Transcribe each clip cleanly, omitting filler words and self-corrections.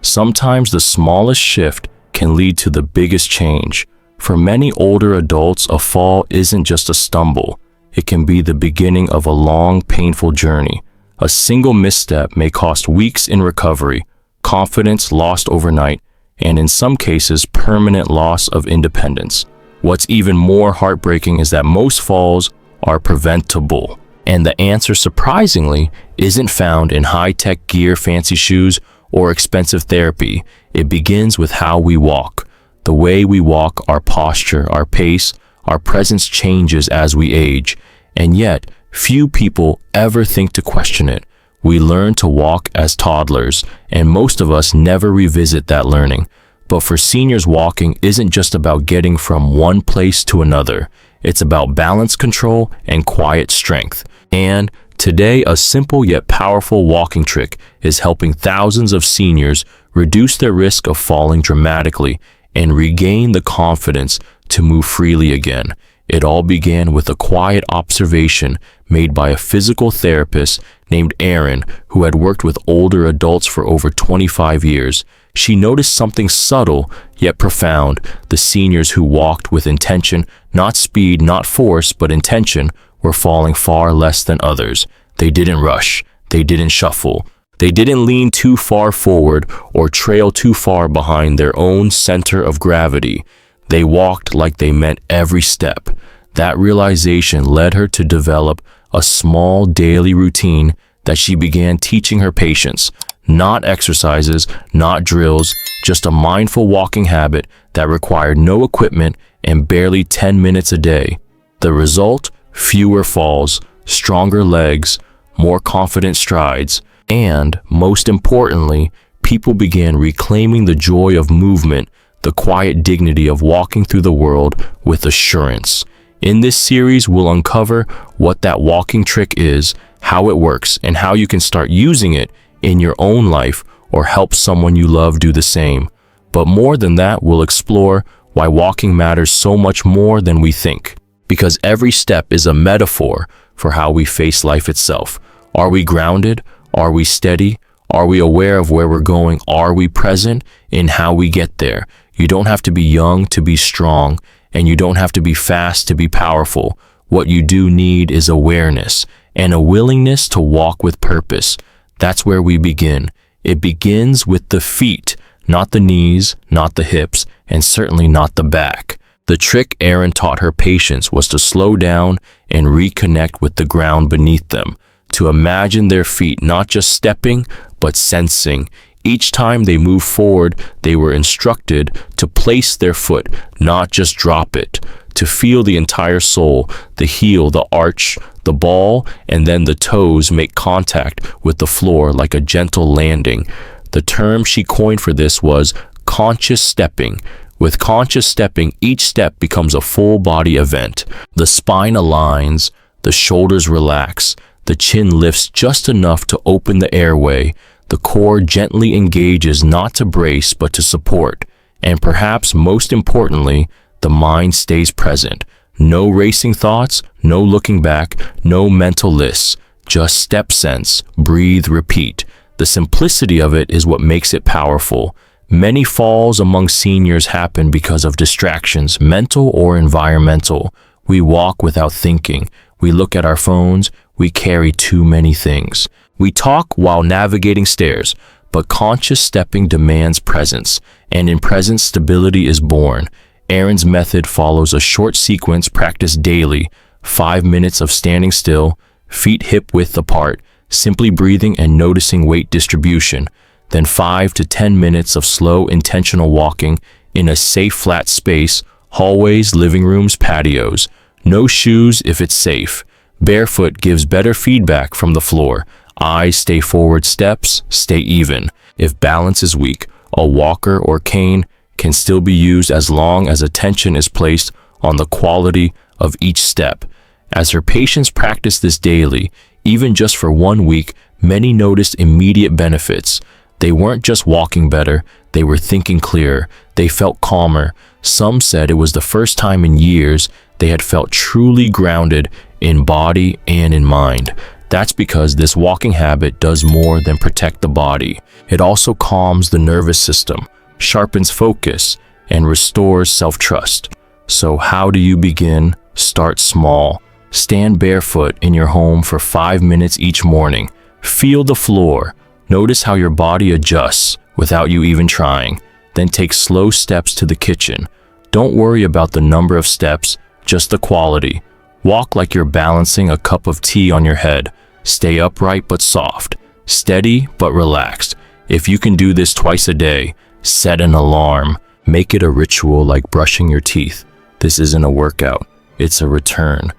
Sometimes the smallest shift can lead to the biggest change. For many older adults, a fall isn't just a stumble. It can be the beginning of a long, painful journey. A single misstep may cost weeks in recovery, confidence lost overnight, and in some cases, permanent loss of independence. What's even more heartbreaking is that most falls are preventable. And the answer, surprisingly, isn't found in high-tech gear, fancy shoes, or expensive therapy. It begins with how we walk. The way we walk, our posture, our pace, our presence changes as we age. And yet, few people ever think to question it. We learn to walk as toddlers, and most of us never revisit that learning. But for seniors, walking isn't just about getting from one place to another. It's about balance, control, and quiet strength. And today, a simple yet powerful walking trick is helping thousands of seniors reduce their risk of falling dramatically and regain the confidence to move freely again. It all began with a quiet observation made by a physical therapist named Erin, who had worked with older adults for over 25 years. She noticed something subtle yet profound. The seniors who walked with intention, not speed, not force, but intention, were falling far less than others. They didn't rush. They didn't shuffle. They didn't lean too far forward or trail too far behind their own center of gravity. They walked like they meant every step. That realization led her to develop a small daily routine that she began teaching her patients. Not exercises, not drills, just a mindful walking habit that required no equipment and barely 10 minutes a day. The result? Fewer falls, stronger legs, more confident strides, and, most importantly, people began reclaiming the joy of movement, the quiet dignity of walking through the world with assurance. In this series, we'll uncover what that walking trick is, how it works, and how you can start using it in your own life or help someone you love do the same. But more than that, we'll explore why walking matters so much more than we think. Because every step is a metaphor for how we face life itself. Are we grounded? Are we steady? Are we aware of where we're going? Are we present in how we get there? You don't have to be young to be strong, and you don't have to be fast to be powerful. What you do need is awareness and a willingness to walk with purpose. That's where we begin. It begins with the feet, not the knees, not the hips, and certainly not the back. The trick Erin taught her patients was to slow down and reconnect with the ground beneath them, to imagine their feet not just stepping, but sensing. Each time they moved forward, they were instructed to place their foot, not just drop it, to feel the entire sole, the heel, the arch, the ball, and then the toes make contact with the floor like a gentle landing. The term she coined for this was conscious stepping. With conscious stepping, each step becomes a full-body event. The spine aligns, the shoulders relax, the chin lifts just enough to open the airway. The core gently engages not to brace but to support. And perhaps most importantly, the mind stays present. No racing thoughts, no looking back, no mental lists. Just step sense, breathe, repeat. The simplicity of it is what makes it powerful. Many falls among seniors happen because of distractions, mental or environmental. We walk without thinking. We look at our phones. We carry too many things. We talk while navigating stairs, but conscious stepping demands presence, and in presence, stability is born. Erin's method follows a short sequence practiced daily: 5 minutes of standing still, feet hip-width apart, simply breathing and noticing weight distribution, then 5 to 10 minutes of slow, intentional walking in a safe, flat space, hallways, living rooms, patios. No shoes if it's safe. Barefoot gives better feedback from the floor. Eyes stay forward, steps stay even. If balance is weak, a walker or cane can still be used as long as attention is placed on the quality of each step. As her patients practice this daily, even just for 1 week, many noticed immediate benefits. They weren't just walking better, they were thinking clearer, they felt calmer. Some said it was the first time in years they had felt truly grounded in body and in mind. That's because this walking habit does more than protect the body. It also calms the nervous system, sharpens focus, and restores self-trust. So how do you begin? Start small. Stand barefoot in your home for 5 minutes each morning. Feel the floor. Notice how your body adjusts without you even trying. Then take slow steps to the kitchen. Don't worry about the number of steps, just the quality. Walk like you're balancing a cup of tea on your head. Stay upright but soft, steady but relaxed. If you can do this twice a day, set an alarm. Make it a ritual like brushing your teeth. This isn't a workout. It's a return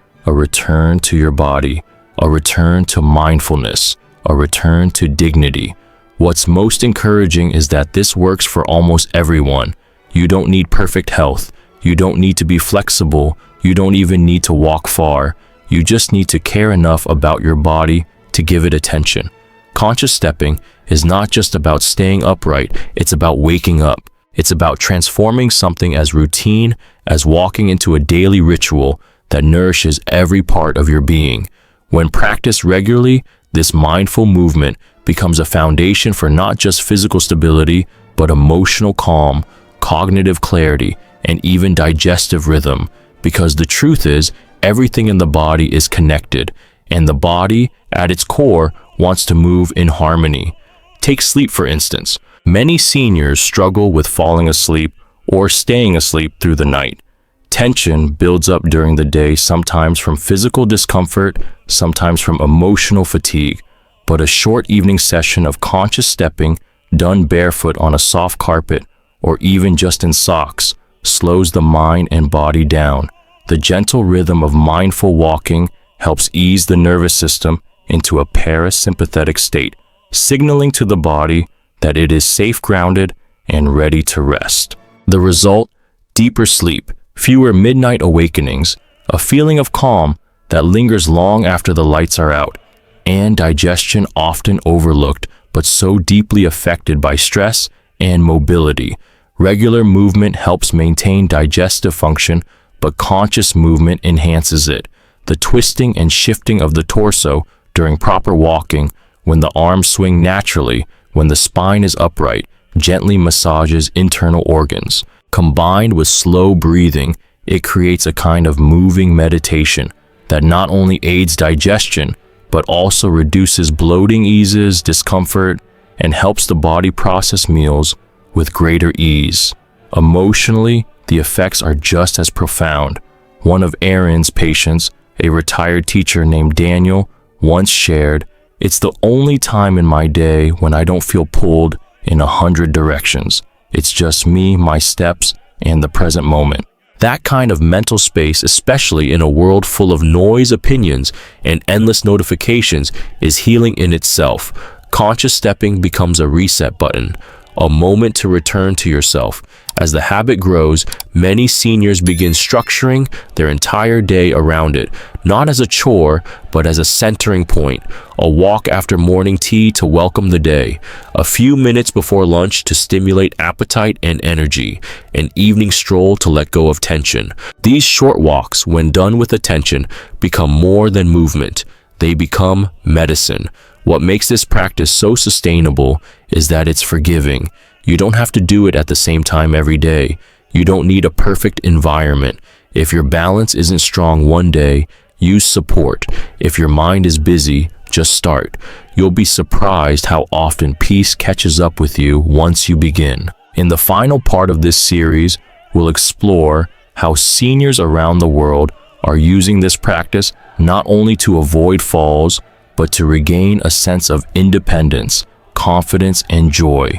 to your body, a return to mindfulness, a return to dignity. What's most encouraging is that this works for almost everyone. You don't need perfect health. You don't need to be flexible. You don't even need to walk far. You just need to care enough about your body to give it attention. Conscious stepping is not just about staying upright, it's about waking up. It's about transforming something as routine as walking into a daily ritual that nourishes every part of your being. When practiced regularly, this mindful movement becomes a foundation for not just physical stability, but emotional calm, cognitive clarity, and even digestive rhythm. Because the truth is, everything in the body is connected, and the body, at its core, wants to move in harmony. Take sleep, for instance. Many seniors struggle with falling asleep or staying asleep through the night. Tension builds up during the day, sometimes from physical discomfort, sometimes from emotional fatigue. But a short evening session of conscious stepping, done barefoot on a soft carpet, or even just in socks, slows the mind and body down. The gentle rhythm of mindful walking helps ease the nervous system into a parasympathetic state, signaling to the body that it is safe, grounded, and ready to rest. The result? Deeper sleep, fewer midnight awakenings, a feeling of calm that lingers long after the lights are out, and digestion, often overlooked but so deeply affected by stress and mobility. Regular movement helps maintain digestive function, but conscious movement enhances it. The twisting and shifting of the torso during proper walking, when the arms swing naturally, when the spine is upright, gently massages internal organs. Combined with slow breathing, it creates a kind of moving meditation that not only aids digestion, but also reduces bloating, eases discomfort, and helps the body process meals with greater ease. Emotionally, the effects are just as profound. One of Aaron's patients, a retired teacher named Daniel, once shared, "It's the only time in my day when I don't feel pulled in 100 directions. It's just me, my steps, and the present moment." That kind of mental space, especially in a world full of noise, opinions, and endless notifications, is healing in itself. Conscious stepping becomes a reset button, a moment to return to yourself. As the habit grows, many seniors begin structuring their entire day around it, not as a chore, but as a centering point. A walk after morning tea to welcome the day, a few minutes before lunch to stimulate appetite and energy, an evening stroll to let go of tension. These short walks, when done with attention, become more than movement. They become medicine. What makes this practice so sustainable is that it's forgiving. You don't have to do it at the same time every day. You don't need a perfect environment. If your balance isn't strong one day, use support. If your mind is busy, just start. You'll be surprised how often peace catches up with you once you begin. In the final part of this series, we'll explore how seniors around the world are using this practice not only to avoid falls, but to regain a sense of independence, confidence, and joy.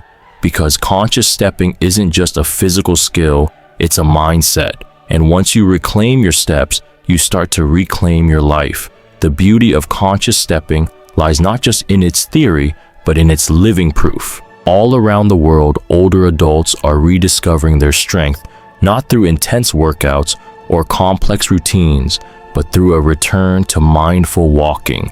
Because conscious stepping isn't just a physical skill, it's a mindset. And once you reclaim your steps, you start to reclaim your life. The beauty of conscious stepping lies not just in its theory, but in its living proof. All around the world, older adults are rediscovering their strength, not through intense workouts or complex routines, but through a return to mindful walking.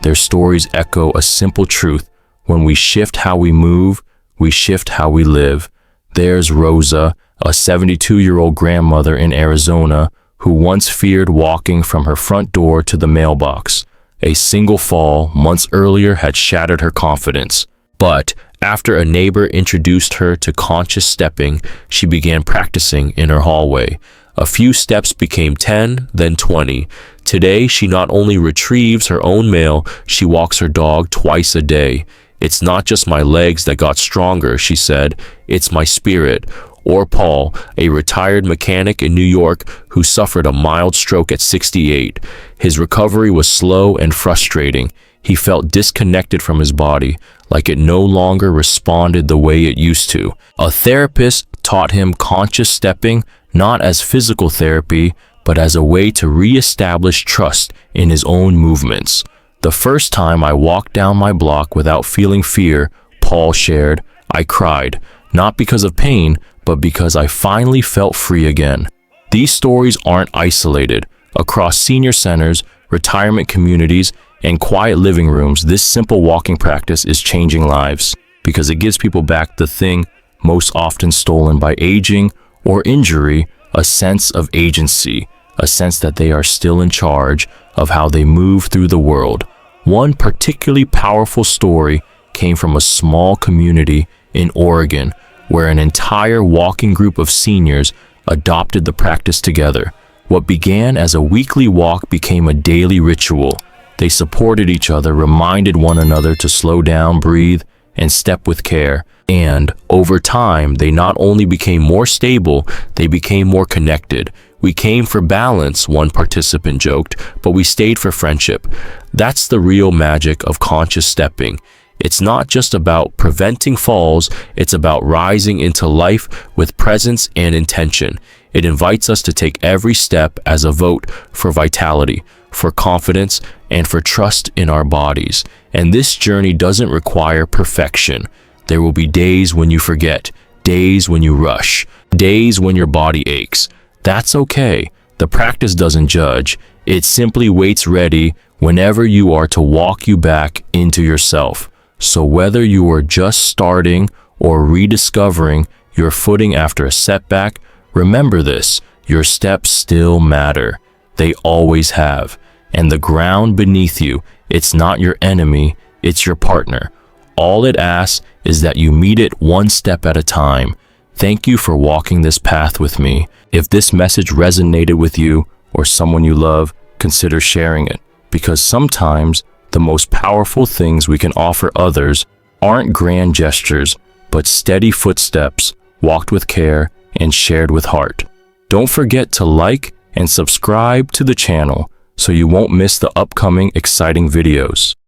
Their stories echo a simple truth: when we shift how we move, we shift how we live. There's Rosa, a 72-year-old grandmother in Arizona who once feared walking from her front door to the mailbox. A single fall months earlier had shattered her confidence. But after a neighbor introduced her to conscious stepping, she began practicing in her hallway. A few steps became 10, then 20. Today, she not only retrieves her own mail, she walks her dog twice a day. "It's not just my legs that got stronger," she said. "It's my spirit." Or Paul, a retired mechanic in New York who suffered a mild stroke at 68. His recovery was slow and frustrating. He felt disconnected from his body, like it no longer responded the way it used to. A therapist taught him conscious stepping, not as physical therapy, but as a way to reestablish trust in his own movements. "The first time I walked down my block without feeling fear," Paul shared, "I cried, not because of pain, but because I finally felt free again." These stories aren't isolated. Across senior centers, retirement communities, and quiet living rooms, this simple walking practice is changing lives because it gives people back the thing most often stolen by aging or injury, a sense of agency, a sense that they are still in charge of how they move through the world. One particularly powerful story came from a small community in Oregon where an entire walking group of seniors adopted the practice together. What began as a weekly walk became a daily ritual. They supported each other, reminded one another to slow down, breathe, and step with care. And over time, they not only became more stable, they became more connected. "We came for balance," one participant joked, "but we stayed for friendship." That's the real magic of conscious stepping. It's not just about preventing falls, it's about rising into life with presence and intention. It invites us to take every step as a vote for vitality, for confidence, and for trust in our bodies. And this journey doesn't require perfection. There will be days when you forget, days when you rush, days when your body aches. That's okay. The practice doesn't judge. It simply waits ready whenever you are to walk you back into yourself. So whether you are just starting or rediscovering your footing after a setback, remember this: your steps still matter. They always have. And the ground beneath you, it's not your enemy, it's your partner. All it asks is that you meet it one step at a time. Thank you for walking this path with me. If this message resonated with you or someone you love, consider sharing it, because sometimes the most powerful things we can offer others aren't grand gestures, but steady footsteps, walked with care and shared with heart. Don't forget to like and subscribe to the channel so you won't miss the upcoming exciting videos.